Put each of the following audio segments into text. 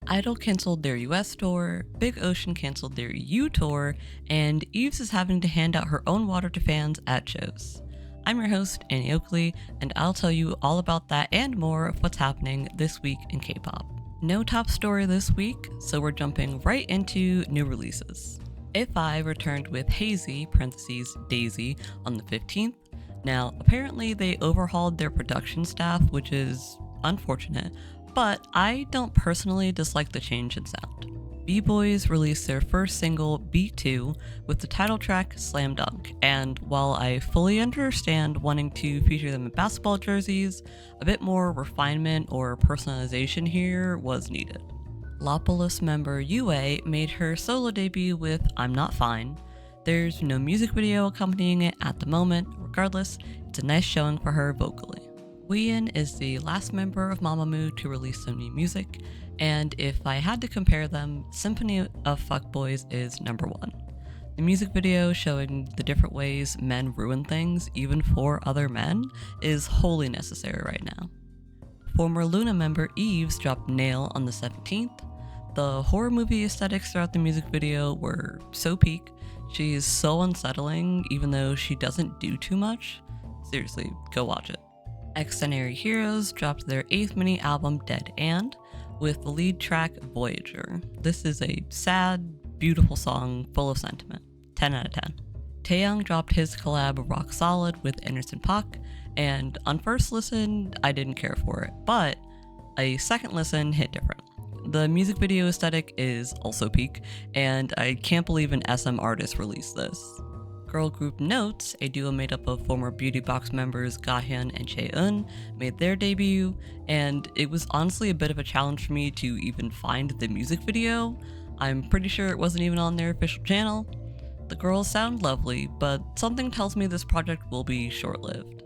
I-DLE canceled their US tour, Big Ocean canceled their EU tour, and Eves is having to hand out her own water to fans at shows. I'm your host, Annie Oakley, and I'll tell you all about that and more of what's happening this week in K-pop. No top story this week, so we're jumping right into new releases. I-DLE returned with Hazy (Daisy) on the 15th. Now, apparently they overhauled their production staff, which is unfortunate, but I don't personally dislike the change in sound. B-Boys released their first single, Beat 2, with the title track Slam Dunk, and while I fully understand wanting to feature them in basketball jerseys, a bit more refinement or personalization here was needed. Lopolis member Yue made her solo debut with I'm Not Fine. There's no music video accompanying it at the moment. Regardless, it's a nice showing for her vocally. Wheein is the last member of Mamamoo to release some new music, and if I had to compare them, Symphony of Fuckboys is number one. The music video showing the different ways men ruin things, even for other men, is wholly necessary right now. Former Luna member Eves dropped Nail on the 17th. The horror movie aesthetics throughout the music video were so peak. She is so unsettling, even though she doesn't do too much. Seriously, go watch it. XNHAN&XOUL dropped their 8th mini album Dead And, with the lead track Voyager. This is a sad, beautiful song full of sentiment. 10 out of 10. Taeyang dropped his collab Rock Solid with Anderson .Paak, and on first listen, I didn't care for it, but a second listen hit different. The music video aesthetic is also peak, and I can't believe an SM artist released this. Girl group Notes, a duo made up of former Beauty Box members Gahyun and Chaeyeon, made their debut, and it was honestly a bit of a challenge for me to even find the music video. I'm pretty sure it wasn't even on their official channel. The girls sound lovely, but something tells me this project will be short-lived.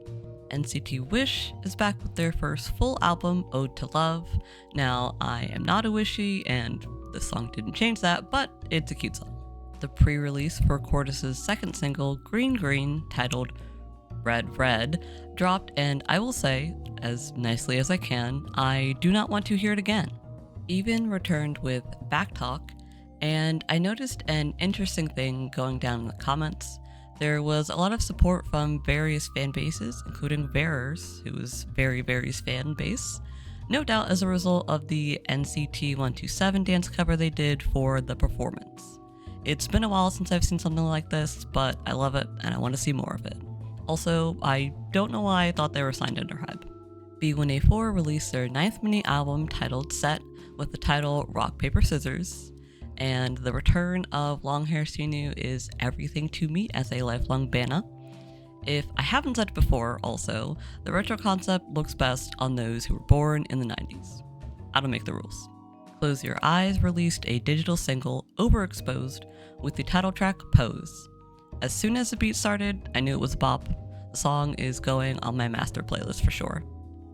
NCT Wish is back with their first full album, Ode to Love. Now, I am not a Wishy, and this song didn't change that, but it's a cute song. The pre-release for Cortis's second single, Green Green, titled Red Red, dropped, and I will say, as nicely as I can, I do not want to hear it again. Even returned with Backtalk, and I noticed an interesting thing going down in the comments. There was a lot of support from various fan bases, including Verers, who is Very's fan base, no doubt as a result of the NCT 127 dance cover they did for the performance. It's been a while since I've seen something like this, but I love it and I want to see more of it. Also, I don't know why I thought they were signed under Hype. B1A4 released their 9th mini album titled Set with the title Rock Paper Scissors, and the return of long hair Sinu is everything to me as a lifelong Bana. If I haven't said it before, also, the retro concept looks best on those who were born in the 90s. I don't make the rules. Close Your Eyes released a digital single, Overexposed, with the title track Pose. As soon as the beat started, I knew it was a bop. The song is going on my master playlist for sure.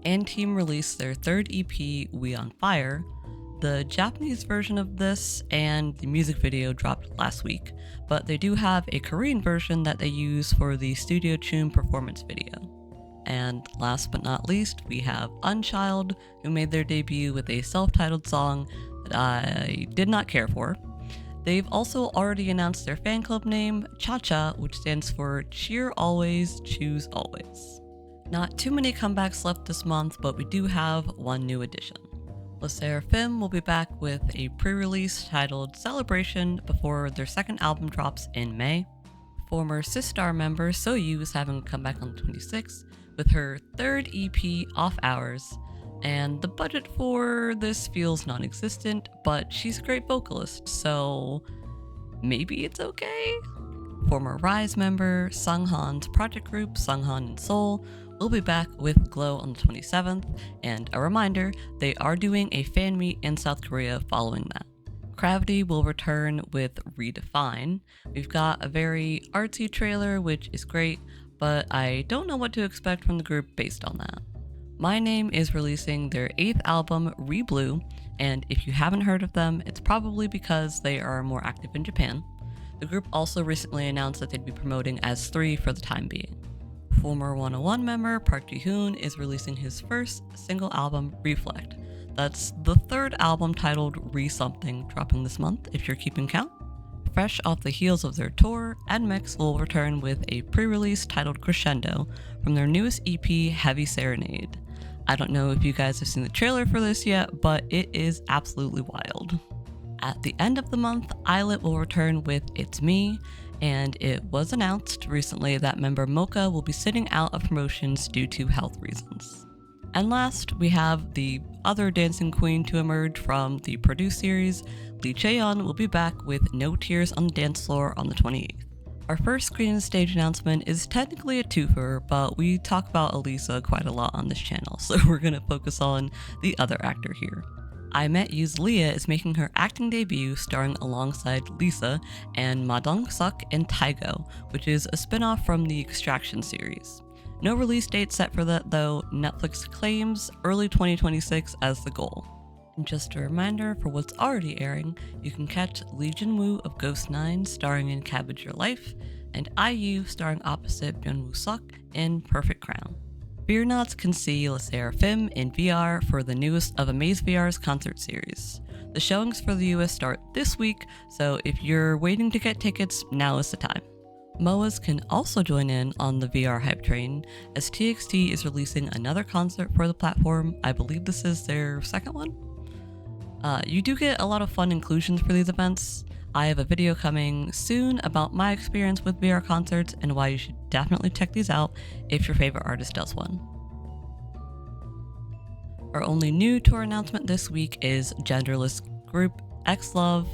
&TEAM released their third EP, We On Fire. The Japanese version of this and the music video dropped last week, but they do have a Korean version that they use for the Studio Tune performance video. And last but not least, we have Unchild, who made their debut with a self-titled song that I did not care for. They've also already announced their fan club name, Cha-Cha, which stands for Cheer Always, Choose Always. Not too many comebacks left this month, but we do have one new addition. LE SSERAFIM will be back with a pre-release titled Celebration before their second album drops in May. Former Sistar member SOYOU is having a comeback on the 26th with her third EP, Off Hours, and the budget for this feels non-existent, but she's a great vocalist, so maybe it's okay? Former Rise member SungHan's project group, SONGHAN&XOUL, will be back with Glow on the 27th, and a reminder, they are doing a fan meet in South Korea following that. Gravity will return with Redefine. We've got a very artsy trailer, which is great, but I don't know what to expect from the group based on that. My Name is releasing their 8th album, Reblue, and if you haven't heard of them, it's probably because they are more active in Japan. The group also recently announced that they'd be promoting as 3 for the time being. Former 101 member Park Ji-hoon is releasing his first single album, Reflect. That's the third album titled Re-Something, dropping this month if you're keeping count. Fresh off the heels of their tour, NMIXX will return with a pre-release titled Crescendo from their newest EP, Heavy Serenade. I don't know if you guys have seen the trailer for this yet, but it is absolutely wild. At the end of the month, ILLIT will return with It's Me, and it was announced recently that member Mocha will be sitting out of promotions due to health reasons. And last, we have the other dancing queen to emerge from the Produce series. LEE CHAEYEON will be back with No Tears on the Dance Floor on the 28th. Our first screen and stage announcement is technically a twofer, but we talk about Elisa quite a lot on this channel, so we're gonna focus on the other actor here. I Met You's Leah is making her acting debut starring alongside Lisa and Ma Dong-seok in Taego, which is a spin-off from the Extraction series. No release date set for that though. Netflix claims early 2026 as the goal. And just a reminder for what's already airing, you can catch Lee Jin-woo of Ghost 9 starring in Cabbage Your Life, and IU starring opposite Byung-woo Seok in Perfect Crown. Beer Nuts can see Le Seraphim in VR for the newest of Amaze VR's concert series. The showings for the US start this week, so if you're waiting to get tickets, now is the time. MOAs can also join in on the VR hype train, as TXT is releasing another concert for the platform. I believe this is their second one. You do get a lot of fun inclusions for these events. I have a video coming soon about my experience with VR concerts and why you should definitely check these out if your favorite artist does one. Our only new tour announcement this week is genderless group X-Love.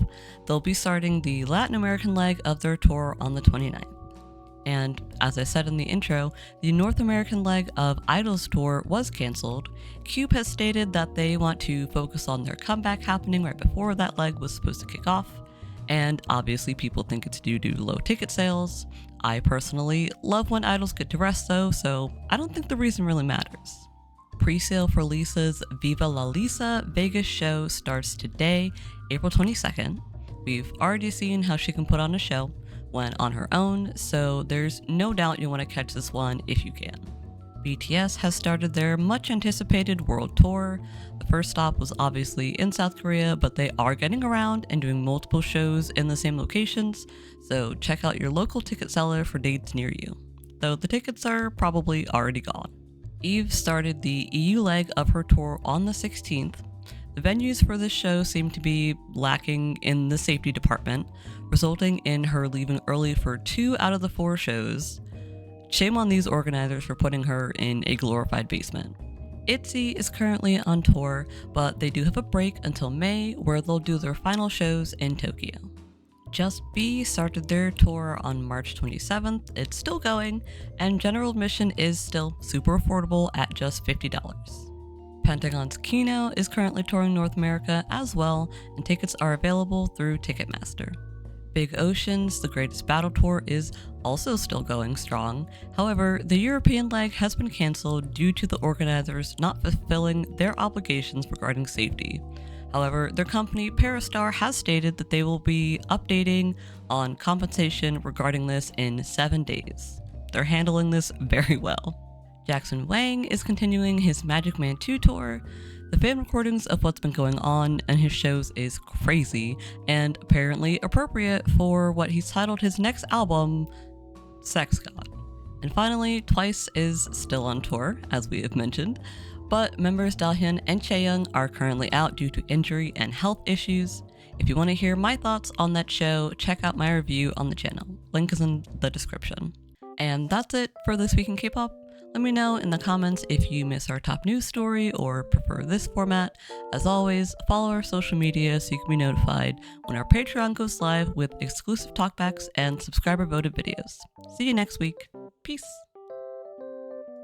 They'll be starting the Latin American leg of their tour on the 29th. And as I said in the intro, the North American leg of I-DLE's tour was cancelled. Kpop has stated that they want to focus on their comeback happening right before that leg was supposed to kick off. And obviously people think it's due to low ticket sales. I personally love when idols get to rest though, so I don't think the reason really matters. Pre-sale for Lisa's Viva La Lisa Vegas show starts today, April 22nd. We've already seen how she can put on a show when on her own, so there's no doubt you want to catch this one if you can. BTS has started their much anticipated world tour. The first stop was obviously in South Korea, but they are getting around and doing multiple shows in the same locations, so check out your local ticket seller for dates near you, though the tickets are probably already gone. Eve started the EU leg of her tour on the 16th. The venues for this show seem to be lacking in the safety department, resulting in her leaving early for 2 out of the 4 shows. Shame on these organizers for putting her in a glorified basement. ITZY is currently on tour, but they do have a break until May where they'll do their final shows in Tokyo. Just Be started their tour on March 27th, it's still going, and general admission is still super affordable at just $50. Pentagon's Kino is currently touring North America as well, and tickets are available through Ticketmaster. Big Ocean's The Greatest Battle Tour is also still going strong. However, the European leg has been cancelled due to the organizers not fulfilling their obligations regarding safety. However, their company Parastar has stated that they will be updating on compensation regarding this in 7 days. They're handling this very well. Jackson Wang is continuing his Magic Man 2 tour. The fan recordings of what's been going on and his shows is crazy and apparently appropriate for what he's titled his next album, Sex God. And finally, Twice is still on tour, as we have mentioned, but members Dahyun and Chaeyoung are currently out due to injury and health issues. If you want to hear my thoughts on that show, check out my review on the channel. Link is in the description. And that's it for this week in K-pop. Let me know in the comments if you miss our top news story or prefer this format. As always, follow our social media so you can be notified when our Patreon goes live with exclusive talkbacks and subscriber voted videos. See you next week. Peace.